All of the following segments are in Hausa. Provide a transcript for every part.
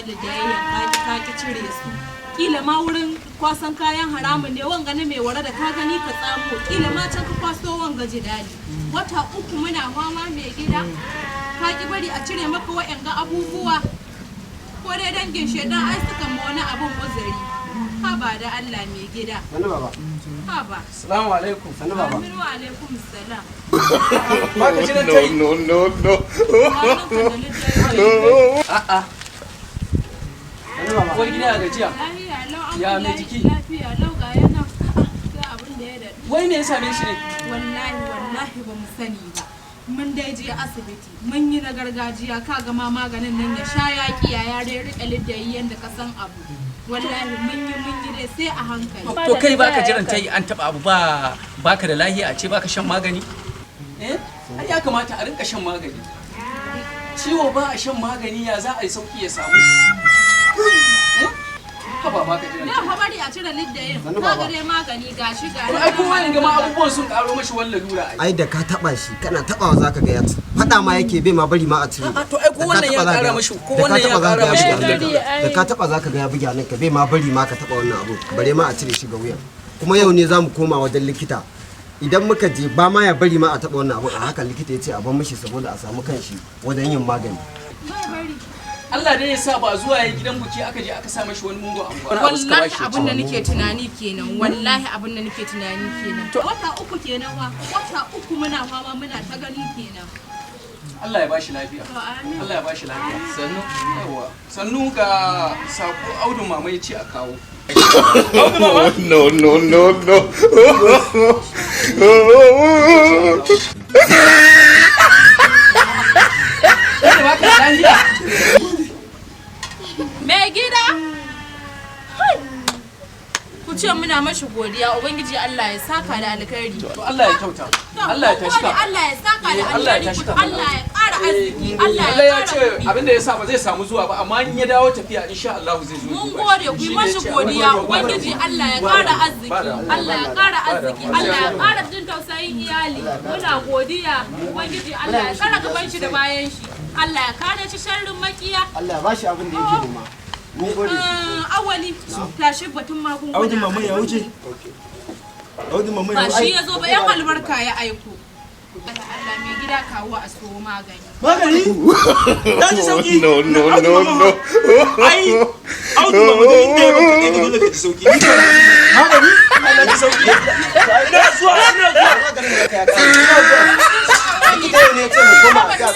lidayayyan ka cire su. Kila ma wurin kwasan kayan haramun ne wanga ne mai wara da ka gani ka tsamo. Kila ma can ka kwaso wanga jidali. Wata 3 muna fama mai gida. Ka ki bari a cire maka wa'anga abubuwa. Ko dai dangin shedan ai suka ma wani abun uzuri. Ha ba da Allah mai gida. Sani baba. Ha ba. Assalamu alaikum. Sani baba. Aminu wa alaikum salam. Ba ka jiran tayi. No. A'a. Sani baba. Uwar gida a gajiya. Ya mai jiki. Lafiya lau ga yana. Ga abin da ya daɗe. Wai me ya same shi ne? Wallahi ba mu sani ba. Mun dai je asibiti mun yi na gargajiya ka gama maganin nan ya sha yaƙi ya yare rike liddayi yanda ka san abu. Wallahi mun yi dai sai a hankali. To kai baka jiran tayi an taba abu baka da lafiya a ce baka shan magani? Ai ya kamata a rinka shan magani. Ciwo ba a shan magani ya za a yi sauki ya samu. Haba baka jiran tayi. Na bari a cire liddayin. Ka gare magani gashi ga. Ai kuma in ga ma abubuwan sun karo mashi wannan lura ai. Ai da ka taba shi kana tabawa zaka ga ya fada ma yake bai ma bari ma a cire. To ai ko wannan ya kara mashi ko wannan ya kara mashi da ka taba zaka ga ya buga nan ka bai ma bari ma ka taba wannan abu bare ma a cire shi ga wuya. Kuma yau ne zamu koma wajen likita. Idan muka je ba ma ya bari ma a taba wannan abu a haka likita ya ce a bar mishi saboda a samu kanshi wajen yin magani. Allah dai ya sa ba zuwa ya gidan buki aka je aka sa mashi wani mungo anguwa. Wallahi abin da nake tunani kenan. Wallahi abin da nake tunani kenan. To wata 3 kenan wa. Wata 3 muna fama muna ta gani kenan. Allah ya bashi lafiya. Allah ya bashi lafiya. Sannu yawa. Sannu ga sako Audun mama ya ce a kawo. Audun mama? No. Mai gida? Ku ce muna mashi godiya Ubangiji Allah ya saka da alkhairi. To Allah ya kyauta. Allah ya tashi ka. Allah ya saka da alkhairi. Allah ya ƙara arziki. Allah ya ce abinda ya sa ba zai samu zuwa ba amma in ya dawo tafiya insha Allah zai zo. Mun gode ku yi mashi godiya Ubangiji Allah ya ƙara arziki. Allah ya ƙara arziki. Allah ya ƙara jin tausayin iyali. Muna godiya Ubangiji Allah ya tsara gaban shi da bayan shi. Allah ya kare shi sharrin makiya. Allah ya bashi abin da yake nema. Mun gode. Awali tashi batun magunguna. Audun mama ya wuce. Audun mama ya Ba wuce. shi ya zo ba yan albarka ya aiko. Allah mai gida kawo a so magani. Magani? Ya ji sauki. No. Ai, Audun mama da inda ya baka kai dole ka ji sauki. Magani? Allah ji sauki. Ina zuwa. Likita ne ya ce mu koma a ga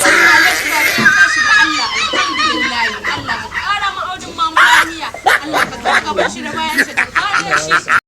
Allah ka ƙara ma Audun mama lafiya. Allah ka saka bashi da bayan shi da kare shi.